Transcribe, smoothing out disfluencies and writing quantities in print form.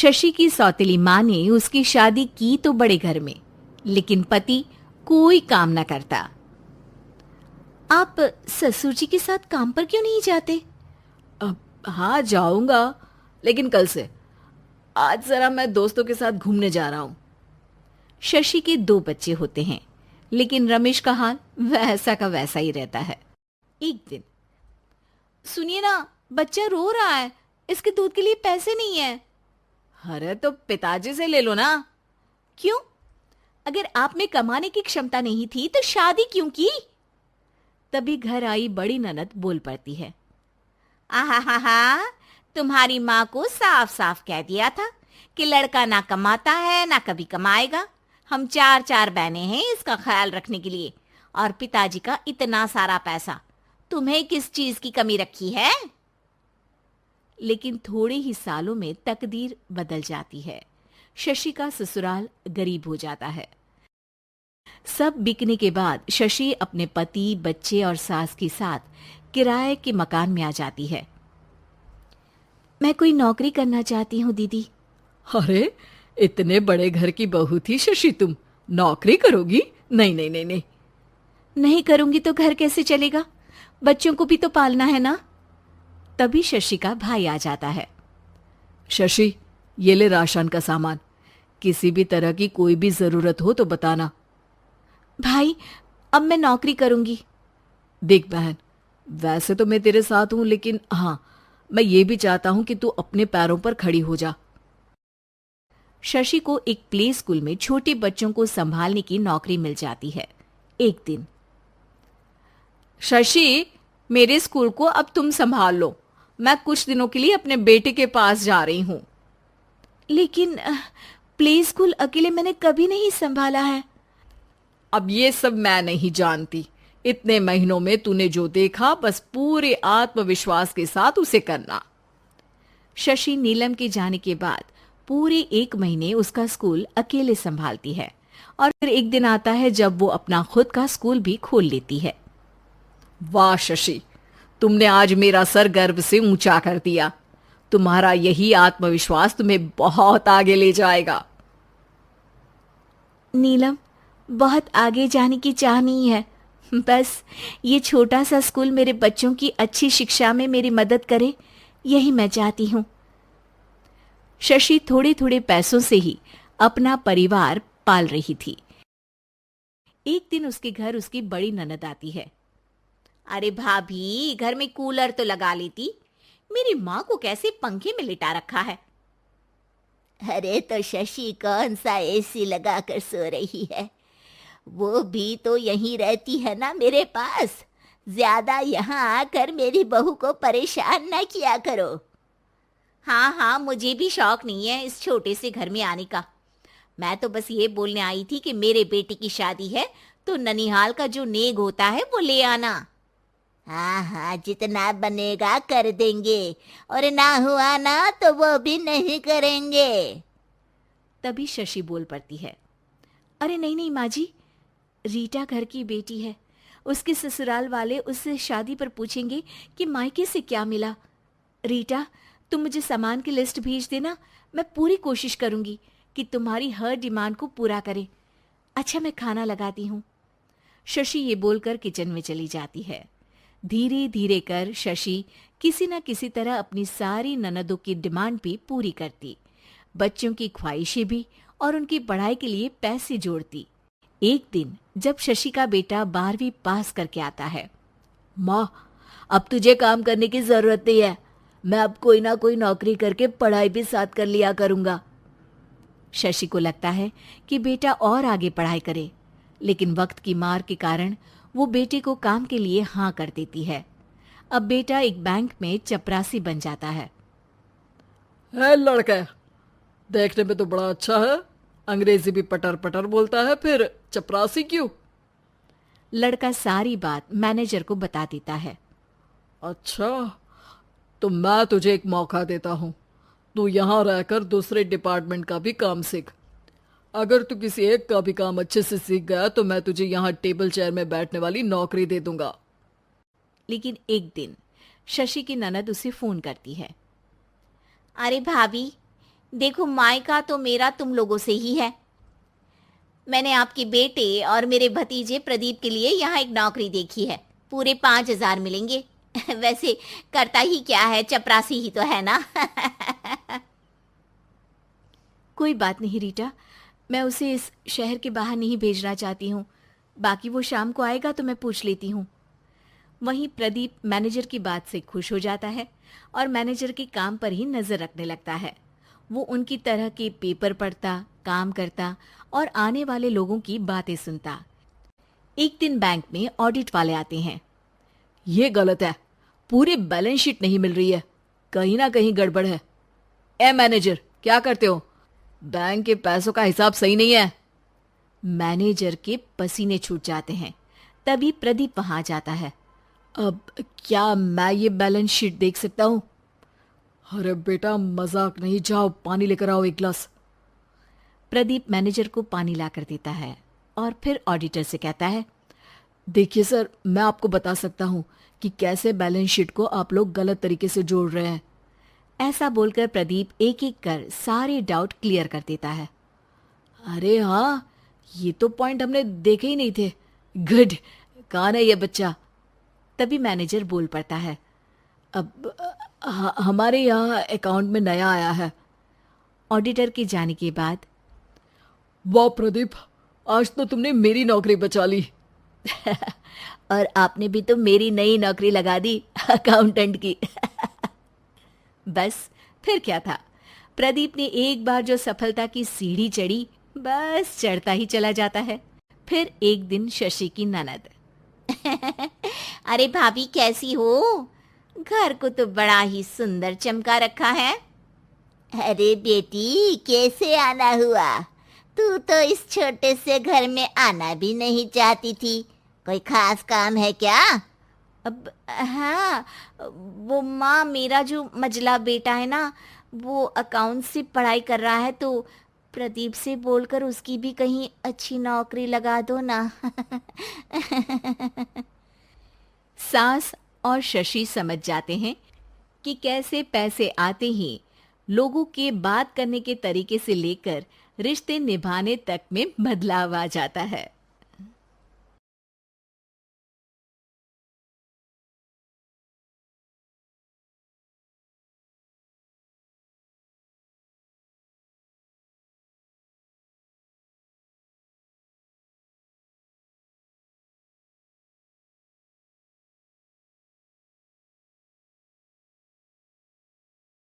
शशि की सौतेली माँ ने उसकी शादी की तो बड़े घर में, लेकिन पति कोई काम न करता। आप ससुर जी के साथ काम पर क्यों नहीं जाते? अब हाँ जाऊंगा, लेकिन कल से। आज जरा मैं दोस्तों के साथ घूमने जा रहा हूँ। शशि के 2 बच्चे होते हैं, लेकिन रमेश का हाल वैसा का वैसा ही रहता है। एक दिन, सुनिए ना, बच्चा रो रहा है, इसके दूध के लिए पैसे नहीं है। अरे तो पिताजी से ले लो ना। क्यों? अगर आप में कमाने की क्षमता नहीं थी तो शादी क्यों की? तभी घर आई बड़ी ननद बोल पड़ती है। आहा, तुम्हारी माँ को साफ साफ कह दिया था कि लड़का ना कमाता है ना कभी कमाएगा। हम 4 बहनें हैं इसका ख्याल रखने के लिए, और पिताजी का इतना सारा पैसा, तुम्हें किस चीज की कमी रखी है? लेकिन थोड़े ही सालों में तकदीर बदल जाती है। शशि का ससुराल गरीब हो जाता है। सब बिकने के बाद शशि अपने पति, बच्चे और सास के साथ किराए के मकान में आ जाती है। मैं कोई नौकरी करना चाहती हूँ दीदी। अरे इतने बड़े घर की बहू थी शशि, तुम नौकरी करोगी? नहीं नहीं नहीं नहीं। नहीं करूंगी तो घर कैसे चलेगा? बच्चों को भी तो पालना है ना। तभी शशि का भाई आ जाता है। शशि, ये ले राशन का सामान, किसी भी तरह की कोई भी जरूरत हो तो बताना। भाई, अब मैं नौकरी करूंगी। देख बहन, वैसे तो मैं तेरे साथ हूं, लेकिन हाँ, मैं ये भी चाहता हूं कि तू अपने पैरों पर खड़ी हो जा। शशि को एक प्ले स्कूल में छोटे बच्चों को संभालने की नौकरी मिल जाती है। एक दिन, शशि, मेरे स्कूल को अब तुम संभाल लो। मैं कुछ दिनों के लिए अपने बेटे के पास जा रही हूं। लेकिन प्ले स्कूल अकेले मैंने कभी नहीं संभाला है। अब ये सब मैं नहीं जानती। इतने महीनों में तूने जो देखा, बस पूरे आत्मविश्वास के साथ उसे करना। शशि नीलम के जाने के बाद पूरे 1 महीने उसका स्कूल अकेले संभालती है, और फिर एक दिन आता है जब वो अपना खुद का स्कूल भी खोल लेती है। वाह शशि, तुमने आज मेरा सर गर्व से ऊंचा कर दिया। तुम्हारा यही आत्मविश्वास तुम्हें बहुत आगे ले जाएगा। नीलम, बहुत आगे जाने की चाह नहीं है, बस ये छोटा सा स्कूल मेरे बच्चों की अच्छी शिक्षा में मेरी मदद करे, यही मैं चाहती हूँ। शशि थोड़े थोड़े पैसों से ही अपना परिवार पाल रही थी। एक दिन उसके घर उसकी बड़ी ननद आती है। अरे भाभी, घर में कूलर तो लगा लेती, मेरी माँ को कैसे पंखे में लिटा रखा है। अरे तो शशि कौन सा एसी लगा कर सो रही है, वो भी तो यहीं रहती है ना मेरे पास। ज्यादा यहाँ आकर मेरी बहू को परेशान न किया करो। हाँ, मुझे भी शौक नहीं है इस छोटे से घर में आने का। मैं तो बस ये बोलने आई थी कि मेरे बेटे की शादी है तो ननिहाल का जो नेग होता है वो ले आना। हाँ, जितना बनेगा कर देंगे, और ना हुआ ना तो वो भी नहीं करेंगे। तभी शशि बोल पड़ती है। अरे नहीं माँ जी, रीटा घर की बेटी है, उसके ससुराल वाले उससे शादी पर पूछेंगे कि मायके से क्या मिला। रीटा, तुम मुझे सामान की लिस्ट भेज देना, मैं पूरी कोशिश करूंगी कि तुम्हारी हर डिमांड को पूरा करें। अच्छा, मैं खाना लगाती हूँ। शशि ये बोलकर किचन में चली जाती है। धीरे धीरे कर शशि किसी न किसी तरह अपनी सारी ननदों की डिमांड भी पूरी करती, बच्चों की ख्वाहिशें भी, और उनकी पढ़ाई के लिए पैसे जोड़ती। एक दिन जब शशि का बेटा 12वीं पास करके आता है। माँ, अब तुझे काम करने की जरूरत नहीं है, मैं अब कोई ना कोई नौकरी करके पढ़ाई भी साथ कर लिया करूंगा। शशि को लगता है कि बेटा और आगे पढ़ाई करे, लेकिन वक्त की मार के कारण वो बेटे को काम के लिए हाँ कर देती है। अब बेटा एक बैंक में चपरासी बन जाता है। लड़का देखने में तो बड़ा अच्छा है, अंग्रेजी भी पटर पटर बोलता है, फिर चपरासी क्यों? लड़का सारी बात मैनेजर को बता देता है। अच्छा, तो मैं तुझे एक मौका देता हूँ, तू यहाँ रहकर दूसरे डिपार्टमेंट का भी काम सीख। अगर तू किसी एक का भी काम अच्छे से सीख गया तो मैं तुझे यहाँ टेबल चेयर में बैठने वाली नौकरी दे दूंगा। लेकिन एक दिन शशि की ननद उसे फोन करती है। अरे भाभी, देखो, मायका तो मेरा तुम लोगों से ही है। मैंने आपके बेटे और मेरे भतीजे प्रदीप के लिए यहाँ एक नौकरी देखी है, पूरे 5,000 मिलेंगे। वैसे करता ही क्या है, चपरासी ही तो है ना। कोई बात नहीं रीटा, मैं उसे इस शहर के बाहर नहीं भेजना चाहती हूँ। बाकी वो शाम को आएगा तो मैं पूछ लेती हूँ। वहीं प्रदीप मैनेजर की बात से खुश हो जाता है और मैनेजर के काम पर ही नजर रखने लगता है। वो उनकी तरह के पेपर पढ़ता, काम करता और आने वाले लोगों की बातें सुनता। एक दिन बैंक में ऑडिट वाले आते हैं। ये गलत है, पूरी बैलेंस शीट नहीं मिल रही है, कहीं ना कहीं गड़बड़ है। ए मैनेजर, क्या करते हो? बैंक के पैसों का हिसाब सही नहीं है। मैनेजर के पसीने छूट जाते हैं। तभी प्रदीप वहां जाता है। अब क्या मैं ये बैलेंस शीट देख सकता हूँ? अरे बेटा, मजाक नहीं, जाओ पानी लेकर आओ एक गिलास। प्रदीप मैनेजर को पानी लाकर देता है और फिर ऑडिटर से कहता है, देखिए सर, मैं आपको बता सकता हूँ कि कैसे बैलेंस शीट को आप लोग गलत तरीके से जोड़ रहे हैं। ऐसा बोलकर प्रदीप एक एक कर सारे डाउट क्लियर कर देता है। अरे हाँ, ये तो पॉइंट हमने देखे ही नहीं थे। गुड, कौन है ये बच्चा? तभी मैनेजर बोल पड़ता है, अब हमारे यहाँ अकाउंट में नया आया है। ऑडिटर के जाने के बाद, वाह प्रदीप, आज तो तुमने मेरी नौकरी बचा ली। और आपने भी तो मेरी नई नौकरी लगा दी, अकाउंटेंट की। बस फिर क्या था, प्रदीप ने एक बार जो सफलता की सीढ़ी चढ़ी, बस चढ़ता ही चला जाता है। फिर एक दिन शशि की ननद, अरे भाभी कैसी हो? घर को तो बड़ा ही सुंदर चमका रखा है। अरे बेटी, कैसे आना हुआ? तू तो इस छोटे से घर में आना भी नहीं चाहती थी। कोई खास काम है क्या? अब हाँ, वो माँ, मेरा जो मजला बेटा है ना, वो अकाउंट से पढ़ाई कर रहा है, तो प्रदीप से बोलकर उसकी भी कहीं अच्छी नौकरी लगा दो ना। सास और शशि समझ जाते हैं कि कैसे पैसे आते ही लोगों के बात करने के तरीके से लेकर रिश्ते निभाने तक में बदलाव आ जाता है।